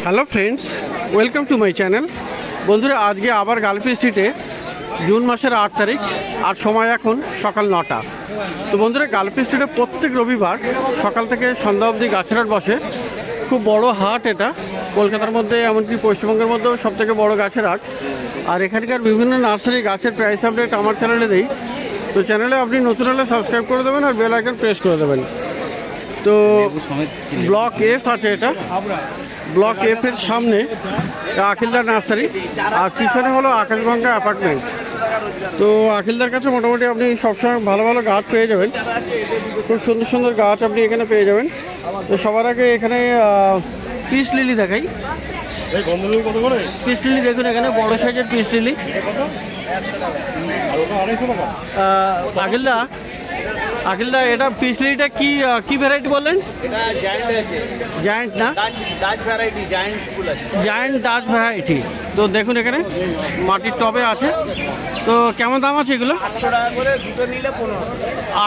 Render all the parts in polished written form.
Hello friends, welcome to my channel. বন্ধুরা, আজকে আবার গালফি স্ট্রিটে জুন মাসের 8 তারিখ আর সময় এখন সকাল 9টা। তো বন্ধুরা, গালফি স্ট্রিটে প্রত্যেক রবিবার সকাল থেকে সন্ধ্যা অবধি গাছের হাট বসে। খুব বড় হাট এটা, কলকাতার মধ্যে এমনকি পশ্চিমবঙ্গের মধ্যেও সবথেকে বড় গাছের হাট। আর এখানকার বিভিন্ন নার্সারি গাছের প্রাইস আপডেট আমার চ্যানেলে দেই। তো চ্যানেলে আপনি নতুন হলে সাবস্ক্রাইব করে দেবেন আর বেল আইকন প্রেস করে দেবেন। তো ব্লক এফ আছে, এটা ব্লক এফ এর সামনে আখিলদার নার্সারি, আর পিছনে হলো আকাশগঙ্গা অ্যাপার্টমেন্ট। তো আখিলদার কাছে মোটামুটি আপনি সবসময় ভালো ভালো গাছ পেয়ে যাবেন, খুব সুন্দর সুন্দর গাছ আপনি এখানে পেয়ে যাবেন। তো সবার আগে এখানে পিস লিলি দেখাই। পিস লিলি দেখুন, এখানে বড় সাইজের পিস লিলি। আখিলদা, এটা পিস লিলিটা কি ভ্যারাইটি বললেন? জায়ান্ট না, জায়ান্ট ডাচ ভ্যারাইটি। তো দেখুন এখানে মাটির টবে আছে। তো কেমন দাম আছে এগুলো?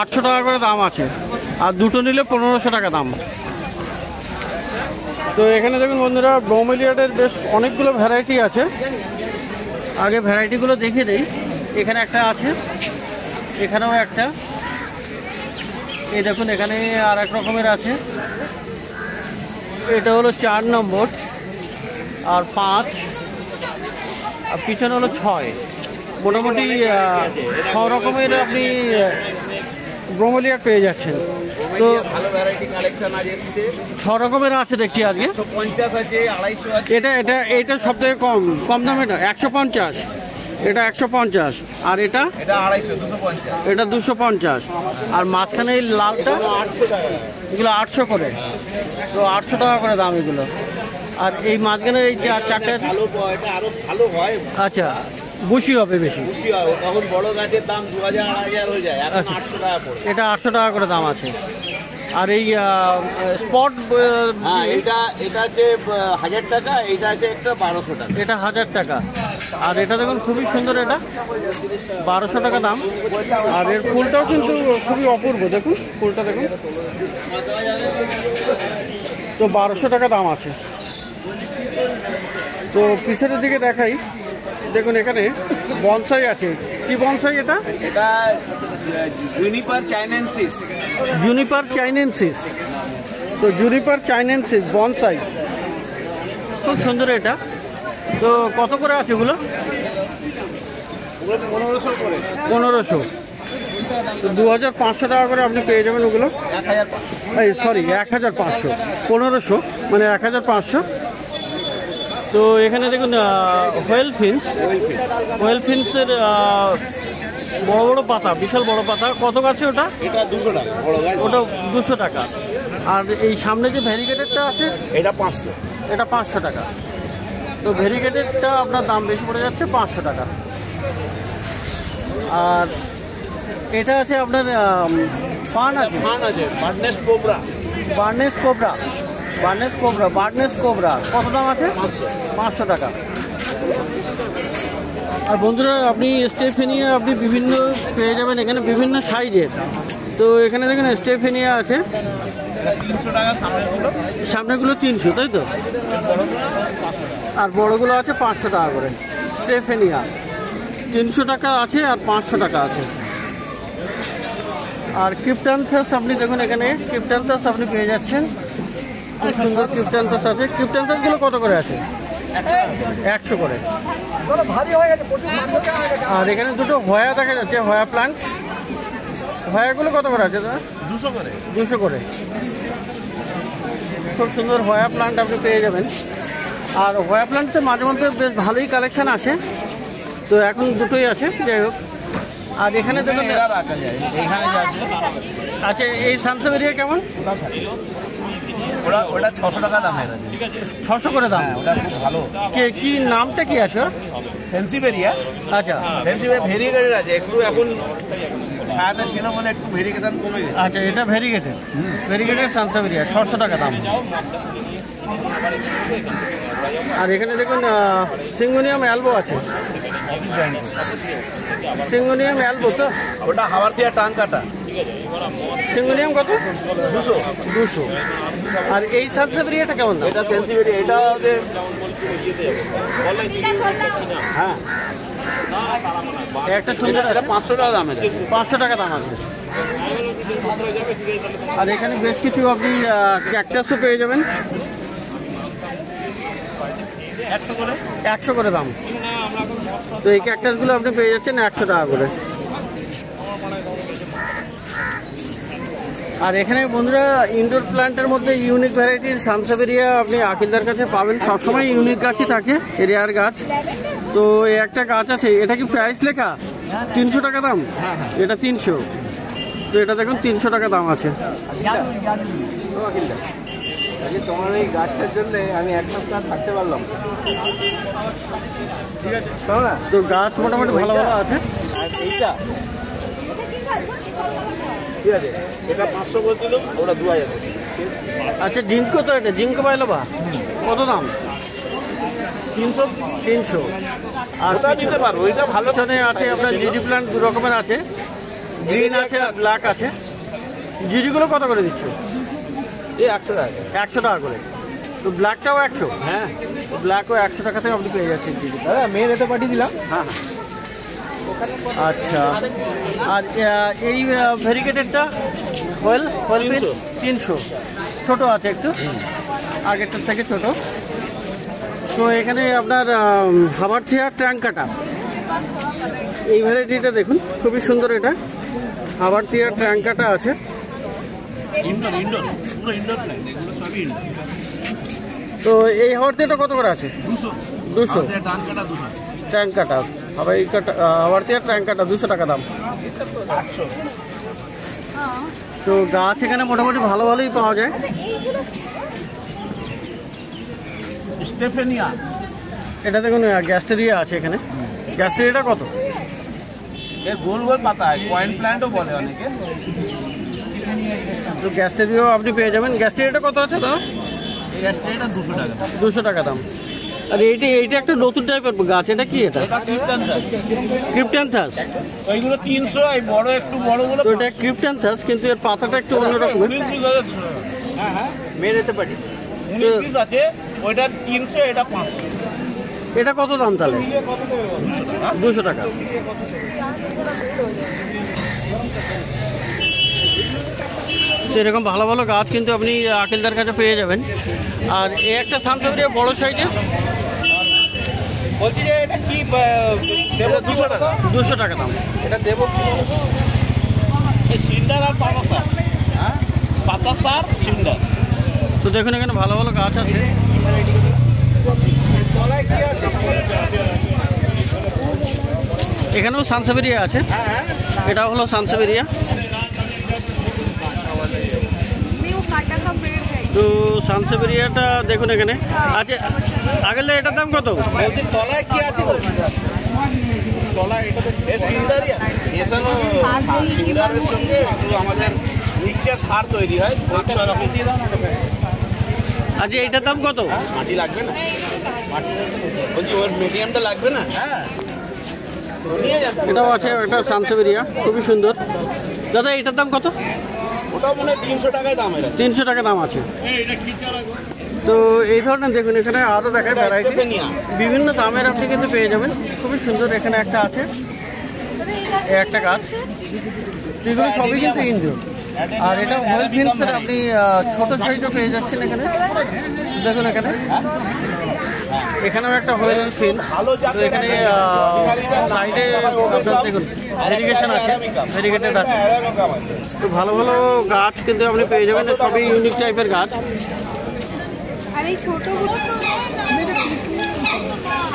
800 টাকা করে দাম আছে, আর দুটো নিলে 1500 টাকা দাম। তো এখানে দেখুন বন্ধুরা, ব্রোমেলিয়াডের বেশ অনেকগুলো ভ্যারাইটি আছে। আগে ভ্যারাইটিগুলো দেখিয়ে দেই। এখানে একটা আছে, এখানেও একটা, এই দেখুন এখানে আর এক রকমের আছে। এটা হলো 4 নম্বর, আর 5, আর পিছনে হলো 6। মোটামুটি 6 রকমের আপনি ব্রোমেলিয়া পেয়ে যাচ্ছেন। তো ভালো ভ্যারাইটি কালেকশন আজ এসেছে, 6 রকমের আছে দেখছি আজকে। 150 আছে, 250 আছে। এটা সব থেকে কম দাম। এটা 150, এটা 150, আর এটা 250, 250। এটা 250, আর মাঝখানে এই লালটা 800 টাকা। এগুলো 800 করে। তো 800 টাকা করে দাম এগুলো। আর এই মাঝখানে এই চারটে ভালো, এটা আরো ভালো হয়। আচ্ছা, বুশি হবে বেশি, খুশি হয় তখন বড় গাছের দাম 2000 2000 হয়ে যায়, এখন 800 টাকা পড়ে। এটা 800 টাকা করে দাম আছে। আর এই স্পট, হ্যাঁ, এটা আছে 1000 টাকা, এটা আছে একটা 1200 টাকা। এটা 1000 টাকা। আর এটা দেখুন খুবই সুন্দর, এটা 1200 টাকা দাম। আর এর ফুলটাও কিন্তু খুবই অপূর্ব, দেখুন ফুলটা দেখুন। তো 1200 টাকা দাম আছে। তো পিছনের দিকে দেখাই, দেখুন এখানে বনসাই আছে। কি বনসাই এটা? এটা জুনিপার চাইনেন্সিস। জুনিপার চাইনেন্সিস। তো জুনিপার চাইনেন্সিস বনসাই, খুব সুন্দর এটা। তো কত করে আছে এগুলো? 1500 করে। 1500। তো 2500 টাকা করে আপনি পেয়ে যাবেন ওগুলো। 1500, 1500 মানে 1500। তো এখানে দেখুন হোয়েল ফিন্সের বড় বড় পাতা, বিশাল বড় পাতা। কত গাছে ওটা? এটা 200 টাকা বড় গাছ, ওটা 200 টাকা। আর এই সামনে যে ভ্যারিগেটেডটা আছে, এটা 500। এটা 500 টাকা। তো ভ্যারিগেটেডটা আপনার দাম বেশি পড়ে যাচ্ছে, 500 টাকা। আর এটা আছে আপনার ফান আছে, বার্নেস কোবরা। বার্নেস কোবরা কত দাম আছে? 500 টাকা। আর বন্ধুরা, আপনি স্টেফেনিয়া আপনি বিভিন্ন পেয়ে যাবেন এখানে, বিভিন্ন সাইজের। তো এখানে দেখেন স্টেফেনিয়া আছে 300 টাকা সামনেগুলো 300, তাই তো? আর বড়গুলো আছে 500 টাকা করে। স্টেফেনিয়া 300 টাকা আছে, আর 500 টাকা আছে। আর ক্রিপ্টান্থাস আপনি দেখুন এখানে, ক্রিপ্টান্থাস আপনি পেয়ে যাচ্ছেন, খুব সুন্দর ক্রিপ্টান্থাস আছে। ক্রিপ্টান্থাসগুলো কত করে আছে? 100 করে। আর এখানে দুটো হয়া দেখা যাচ্ছে, হয়া প্লান্ট। হয়াগুলো কত করে আছে দাদা? 200 করে। 200 করে। খুব সুন্দর হয়া প্লান্ট আপনি পেয়ে যাবেন। আর হয়া প্লান্টে মাঝে মধ্যে বেশ ভালোই কালেকশন আছে। তো এখন দুটোই আছে, যাই হোক। আর এখানে দেখুন আচ্ছা, এই সানসেভেরিয়া কেমন? ওটা 600 টাকা দাম। 600 করে দাম। ওটা খুব ভালো। কি নামটা কি আছে? সেন্সিভেরিয়া। আচ্ছা, সেন্সিভেরিয়া ভেরিগেটেড আছে, একটু এখন ছায়াতে ছিল বলে একটু ভেরিগেশন কমে গেছে। আচ্ছা, এটা ভেরিগেটেড সানসেভেরিয়া, 600 টাকা দাম। আর এখানে দেখুন সিঙ্গোনিয়াম অ্যালবো আছে। সিঙ্গোনিয়াম অ্যালবো, তো ওটা হাওয়ার দিয়ে টান কাটা। সিঙ্গোনিয়াম কত? 200। আর এই সানসেভেরিয়াটা কেমন দাম? এটা সেন্সিভেরিয়া, এটা হচ্ছে হ্যাঁ একটা সুন্দর, এটা 500 টাকা দাম। এটা 500 টাকা দাম আছে। আর এখানে বেশ কিছু আপনি ক্যাকটাসও পেয়ে যাবেন, 100 করে দাম। তো এই ক্যাকটাসগুলো আপনি পেয়ে যাচ্ছেন 100 টাকা করে। আর এখানে বন্ধুরা ইনডোর প্ল্যান্টের মধ্যে ইউনিক ভ্যারাইটির সানসেভেরিয়া আপনি আকিলদার কাছে পাবেন। সবসময় ইউনিক গাছই থাকে, রেয়ার গাছ। তো এই একটা গাছ আছে, এটা কি প্রাইস লেখা? 300 টাকা দাম। এটা 300। তো এটা দেখুন 300 টাকা দাম আছে। তোমার এই গাছটার জন্য আমি 1 সপ্তাহ থাকতে পারলাম। ঠিক আছে, তো গাছ মোটামুটি ভালো ভালো আছে। আর এইটা ঠিক আছে, এটা 500 বলছিল, ওটা 2000। আচ্ছা জিঙ্কো, তো এটা জিঙ্কো পাইলো বা কত দাম? 300। আর ওটা নিতে পারবো, ওইটা ভালো। পিছনে আছে আপনার জিডি প্ল্যান্ট দু রকমের আছে, গ্রিন আছে আর ব্ল্যাক আছে। জিডিগুলো কত করে দিচ্ছ? এই 100 টাকা। 100 টাকা করে। তো ব্ল্যাকটাও 100? হ্যাঁ, ব্ল্যাকও 100 টাকা থেকে আপনি পেয়ে যাচ্ছেন জিডি। দাদা মেয়ের এতে পাঠিয়ে দিলাম। হ্যাঁ। আচ্ছা, আর এই ভেরিকেটেডটা হোয়েল 300। ছোট আছে একটু, আগেরটার থেকে ছোট। তো এখানে আপনার হাবারথিয়া ট্র্যাঙ্কাটা, এই ভ্যারাইটিটা দেখুন খুবই সুন্দর। এটা হাবারথিয়া ট্র্যাঙ্কাটা আছে। তো এই হাবারথিয়াটা কত করে আছে? 200। ট্র্যাঙ্কাটা হাবারথিয়া ট্র্যাঙ্কাটা 200 টাকা দাম। তো গাছ এখানে মোটামুটি ভালো ভালোই পাওয়া যায়। স্টেফেনিয়া, এটা দেখুন গ্যাস্টেরিয়া আছে এখানে। গ্যাস্টেরিয়াটা কত? এর গোল গোল পাতা হয়, পয়েন্ট প্ল্যান্টও বলে অনেকে। তো গ্যাস্টেরিয়াও আপনি পেয়ে যাবেন। গ্যাস্টেরিয়াটা কত আছে দাদা? এই গ্যাসটা 200 টাকা। 200 টাকা দাম। আর এইটা একটা নতুন টাইপের গাছ, এটা কি? এটা ক্রিপ্ট্যান্থাস। ওইগুলো 300, এই বড় একটু বড়গুলো। তো এটা ক্রিপ্ট্যান্থাস, কিন্তু এর পাতাটা একটু অন্য রকমের। হ্যাঁ হ্যাঁ, মেরেতে পারি। 19 পিস আছে, ওইটা 300, এটা 500। এটা কত দাম তাহলে? 200 টাকা। সেরকম ভালো ভালো গাছ কিন্তু আপনি আকিলদার কাছে পেয়ে যাবেন। আর এই একটা সানসেভেরিয়া বড় সাইজের, বলছি যে এটা কি দেবো? 200 টাকা। 200 টাকা দাম। এটা দেবো কি? এই সিন্ডার আর পাতা, হ্যাঁ পাতা সার সিন্ডার। তো দেখুন এখানে ভালো ভালো গাছ আছে। তলায় কি আছে? এখানেও সানসেভেরিয়া আছে। এটা হলো সানসেভেরিয়া। তো সানসেভেরিয়াটা দেখুন এখানে আছে। আগের এটার দাম কত? তলায় কি আছে? তলায় এটা তো সিন্ডারই আছে। এছাড়াও সিন্ডারের সঙ্গে একটু আমাদের মিক্সচার সার তৈরি হয়। আচ্ছা এইটার দাম কত? মাটি লাগবে না? বলছি ওর মিডিয়ামটা লাগবে না? হ্যাঁ, এটাও আছে একটা সানসেভেরিয়া, খুবই সুন্দর। দাদা এটার দাম কত? ওটাও মনে হয় 300 টাকায় দাম। এটা 300 টাকা দাম আছে। তো এই ধরনের দেখুন এখানে আরও দেখায় ভ্যারাইটি, বিভিন্ন দামের আপনি কিন্তু পেয়ে যাবেন। খুবই সুন্দর। এখানে একটা আছে, একটা গাছ। এগুলো সবই কিন্তু ইনডোর। আর এটা হোয়েল ফিন্সের আপনি ছোট সাইজও পেয়ে যাচ্ছেন এখানে। দেখুন এখানেও একটা হোয়েল ফিন্স। তো এখানে সাইডে দেখুন ভেরিগেশন আছে, ভেরিগেটেড আছে। তো ভালো ভালো গাছ কিন্তু আপনি পেয়ে যাবেন, সবই ইউনিক টাইপের গাছ।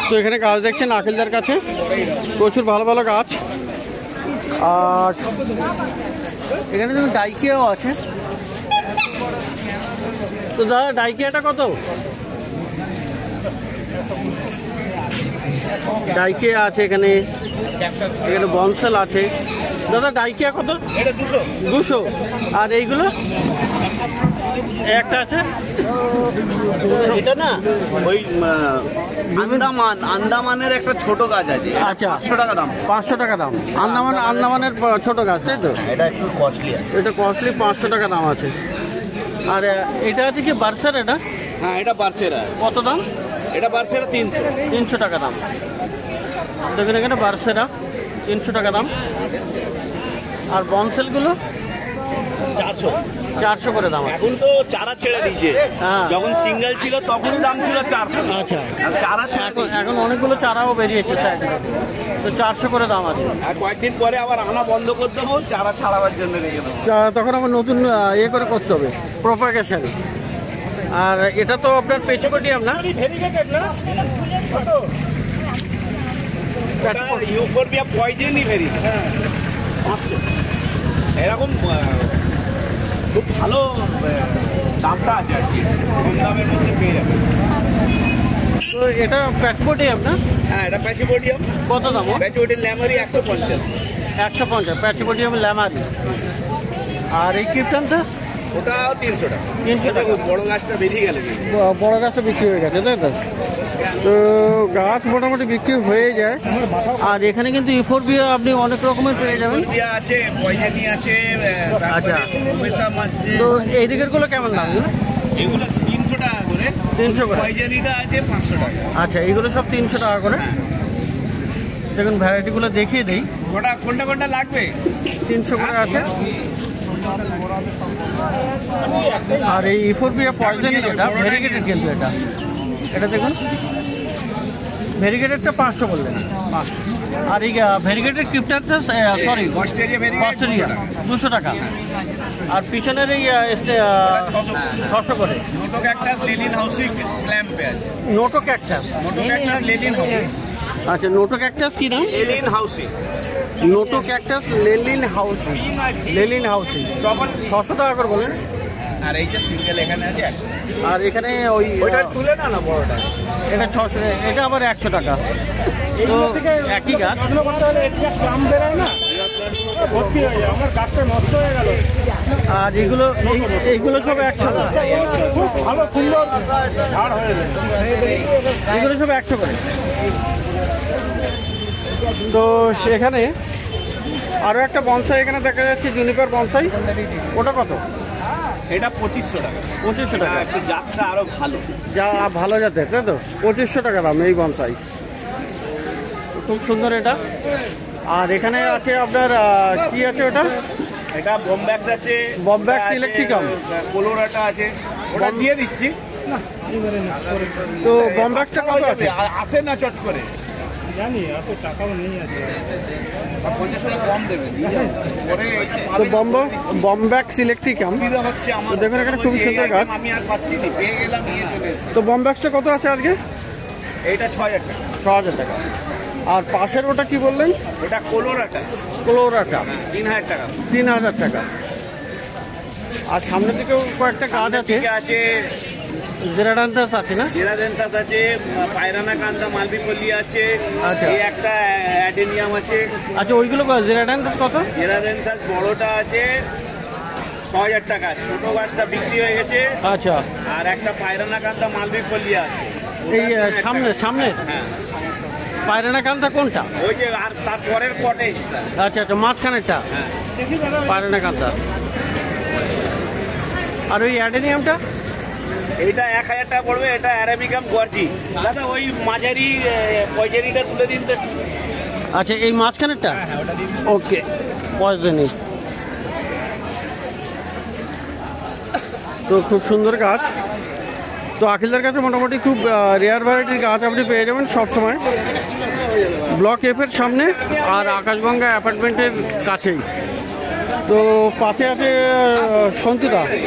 তো এখানে গাছ দেখছেন আকিলদার কাছে, প্রচুর ভালো ভালো গাছ। আর এখানে দেখুন ডাইকিয়াও আছে। তো দাদা ডাইকিয়াটা কত? ডাইকিয়া আছে এখানে, এখানে বনসেল আছে। দাদা ডাইকিয়া কত? 200। আর এইগুলো একটা আছে, এটা না ওই আন্দামানের একটা ছোট গাছ আছে। আচ্ছা 500 টাকা দাম। 500 টাকা দাম। আন্দামানের ছোট গাছ, তাই তো? এটা একটু কস্টলি। এটা কস্টলি, 500 টাকা দাম আছে। আর এটা আছে কি বার্সার? এটা হ্যাঁ, এটা বার্সেরা। কত দাম? এটা বার্সেরা 300 টাকা দাম। দেখুন এখানে বার্সেরা 300 টাকা দাম। আর বনসেলগুলো 400 করে দাম। এখন তো চারা ছেড়ে দিয়েছে, যখন সিঙ্গেল ছিল তখন দাম ছিল 400। আচ্ছা, চারা এখন অনেকগুলো চারাও বেরিয়েছে সাইডে, তো 400 করে দাম আছে। আর কয়েকদিন পরে আবার আনা বন্ধ করে দেবো, চারা ছাড়াবার জন্য রেখে দেবো। তখন আবার নতুন ইয়ে করে করতে হবে, প্রপাগেশন। আর এটা তো আপনার পেচোপটিয়াম না? ইউফোরবিয়া পয়জনই ভেরি 500। এরকম খুব ভালো দামটা আছে আর কি, কম দামের মধ্যে পেয়ে যাবে। তো এটা প্যাচপটিয়াম না? হ্যাঁ, এটা প্যাচিপোডিয়াম। কত দাম? প্যাচিপোডিয়াম ল্যামারি 150। 150 প্যাচপটিয়াম ল্যামারি। আর এই ক্রিপ্টান্থাস? ওটা 300 টাকা। 300 টাকা। বড় গাছটা বেরিয়ে গেল, বড় গাছটা বিক্রি হয়ে গেছে, তাই তো? তো গাছ মোটামুটি বিক্রি হয়ে যায়। আর এখানে কিন্তু ইউফোরবিয়া আপনি অনেক রকমের পেয়ে যাবেন। আছে, পয়জানি আছে। আচ্ছা, তো এই দিকের গুলো কেমন দাম? এগুলো 300 টাকা করে। 300 করে। পয়জানিটা আছে 500 টাকা। আচ্ছা, এইগুলো সব 300 টাকা করে। দেখুন ভ্যারাইটিগুলো দেখিয়ে দিই। কোনটা লাগবে? 300 করে আছে। আর এই ইউফোরবিয়া পয়জনি যেটা ভেরিগেটেড, কিন্তু এটা দেখুন ভেরিগেটেডটা 500 বললেন। আর এই ভেরিগেটেড ক্রিপ্টান্থাস, সরি অস্ট্রেলিয়া 200 টাকা। আর পিছনের এই 600 করে। নোটো ক্যাকটাস লেলিন হাউসিং ক্ল্যাম্পে আছে। নোটো ক্যাকটাস, লেলিন হাউসিং। আচ্ছা, নোটো ক্যাকটাস কি নাম? লেলিন হাউসিং। নোটো cactus Lenin housing. Lenin housing 600 টাকা করে বলেন। আর এই যে সিঙ্গেল এখানে আছে 100। আর এখানে ওইটা তুলে না বড়টা, এটা 600, এটা আবার 100 টাকা। তো একই গাছ। আর এইগুলো সব 100 টাকা। ভালো সুন্দর ঝাড় হয়ে যায়, এগুলো সব 100 করে। তো সেখানে আরো একটা বনসাই এখানে দেখা যাচ্ছে, জুনিপার বনসাই। ওটা কত? এটা 2500 টাকা। 2500 টাকা। একটু জাতটা আরো ভালো, যা ভালো জাতের, তাই তো? 2500 টাকা দাম এই বনসাই, খুব সুন্দর এটা। আর এখানে আছে আপনার কি আছে ওটা? এটা বমব্যাক্স আছে, বমব্যাক্স ইলেকট্রিকাম, কোলোরাটা আছে। ওটা দিয়ে দিচ্ছি। তো বমব্যাক্সটা কত আছে? আসে না চট করে, জানি এত টাকাও নেই আছে, 50 টাকা কম দেবেন। তো বমব্যাক্স ইলেকট্রিকাম হচ্ছে আমার। দেখুন এখানে খুবই সুন্দর গাছ। আমি আর পাচ্ছি না, পেয়ে গেলাম, নিয়ে চলে এসেছি। তো বমব্যাক্সটা কত আছে আজকে? এইটা 6000 টাকা। 6000 টাকা। আর পাশের ওটা কি বললেন? ওটা কোলোরাটা। 3000 টাকা। 3000 টাকা। আর সামনের দিকেও কয়েকটা গাছ আছে। জেরাডান্থাস আছে না? জেরাডান্থাস আছে, পায়রানা কান্দা মালবিপল্লি আছে। আচ্ছা, এই একটা অ্যাডেনিয়াম আছে। আচ্ছা, ওইগুলো জেরাডান্থাস কত? জেরাডান্থাস বড়টা আছে 6000 টাকা, ছোট গাছটা বিক্রি হয়ে গেছে। আচ্ছা, আর একটা পায়রানা কান্দা মালবিপল্লি আছে। এই সামনে হ্যাঁ, পায়রানা কান্দা কোনটা? ওই যে আর তার পরের পটে। আচ্ছা আচ্ছা, মাঝখানেরটা পায়রানা কান্দা। আর ওই অ্যাডেনিয়ামটা? এইটা 1000 টাকা পড়বে। এটা অ্যারাবিকাম গর্জি। দাদা ওই মাঝারি পয়জারিটা তুলে দিন তো। আচ্ছা, এই মাঝখানেরটা? ওকে, পয়জনি। তো খুব সুন্দর গাছ। তো আখিলদার কাছে মোটামুটি খুব রেয়ার ভ্যারাইটির গাছ আপনি পেয়ে যাবেন সবসময়, ব্লক এফের সামনে আর আকাশগঙ্গা অ্যাপার্টমেন্টের কাছেই। তো পাশে আছে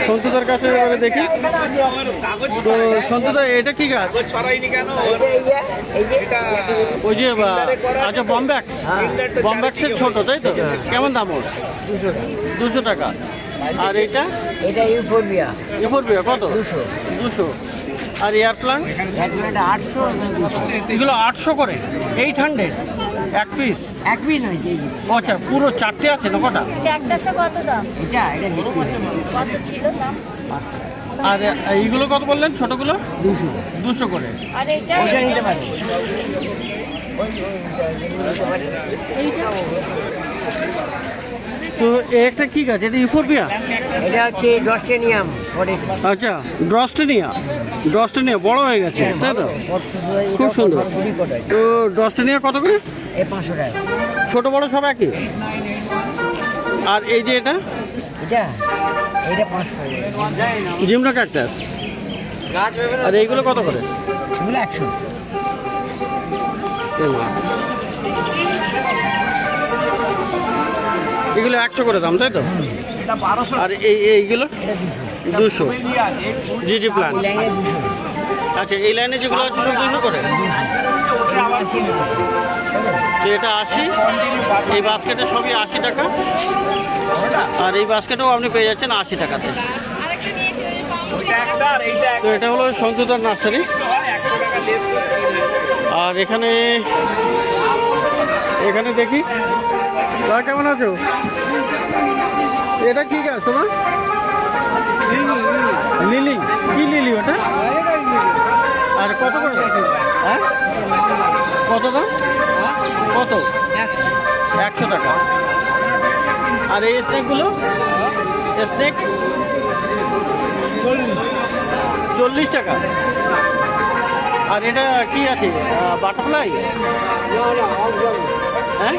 সন্তুদার কাছে এবারে দেখি। তো সন্তুদা, এটা কি গাছ? ওই যে আচ্ছা, বমব্যাক্সের ছোট, তাই তো? কেমন দাম ওর? 200 টাকা। আর এটা ইউফোরবিয়া কত? 200। আর এয়ার প্লান্ট 800। এগুলো 800 করে। 800 এক পিস? এক পিস নয়, আচ্ছা, পুরো 4টে আছে না কটা? ক্যাকটাসটা কত দাম? এটা কত ছিল দাম? আর এইগুলো কত বললেন ছোটগুলো? 200 করে। আর এটা নিতে পারি। তো একটা কি গাছ? এটা ইউফোরবিয়া? এটা হচ্ছে ডস্টেনিয়াম। আচ্ছা, ডস্টেনিয়া বড় হয়ে গেছে, তাই তো? খুব সুন্দর। তো ডস্টেনিয়া কত করে? 500 টাকা। ছোট বড় সব একই? আর এই যে এটা এটা 500। জিমনা ক্যাকটাস। আর এইগুলো কত করে? এগুলো 100। এগুলো 100 করে দাম, তাই তো? আর এইগুলো 200। জি প্ল্যান। আচ্ছা, এই লাইনে যেগুলো আছে সব 200 করে। তো এটা 80। এই বাস্কেটে সবই 80 টাকা। আর এই বাস্কেটেও আপনি পেয়ে যাচ্ছেন 80 টাকাতে। তো এটা হলো সন্তুদার নার্সারি। আর এখানে দেখি, কেমন আছো? এটা কি গাছ তোমার? লিলি। কি লিলি ওটা? আর কত করে? হ্যাঁ, কত দাম? কত? 100 টাকা। আর এই স্নেকগুলো? স্নেক 40 টাকা। আর এটা কি আছে? বাটারফ্লাই? হ্যাঁ,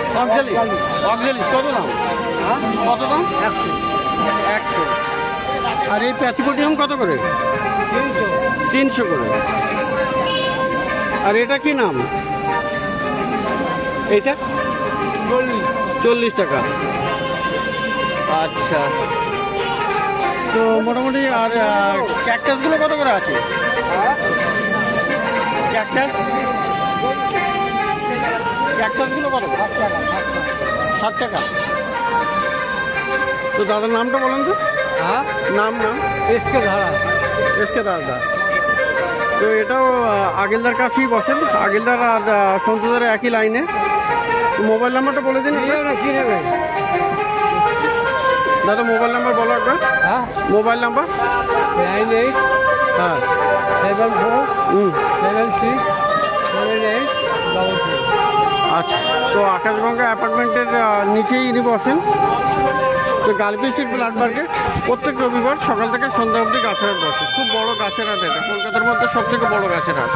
অক্সালিস। কত দাম? কত দাম? 100। আর এই প্যাচিপোডিয়াম কত করে? 300 করে। আর এটা কি নাম? এইটা 40 টাকা। আচ্ছা, তো মোটামুটি। আর ক্যাকটাসগুলো কত করে আছে? ক্যাকটাসগুলো কত? 60 টাকা। তো দাদার নামটা বলেন তো। নাম এসকে দাদা। তো এটাও আগেলদার কাছেই বসেন। আগেলদার আর সন্তুদার একই লাইনে। মোবাইল নাম্বারটা বলে দিন। কি নেবে দাদা? মোবাইল নাম্বার বলো একবার। মোবাইল নাম্বার 98 হ্যাঁ 74 76 78 33। আচ্ছা, তো আকাশগঙ্গা অ্যাপার্টমেন্টের নিচেই ইনি বসেন। তো গালপি স্ট্রিট ব্লাড মার্কেট প্রত্যেক রবিবার সকাল থেকে সন্ধ্যা অবধি গাছের হাট বসে। খুব বড় গাছের হাট এটা, কলকাতার মধ্যে সবথেকে বড় গাছের হাট।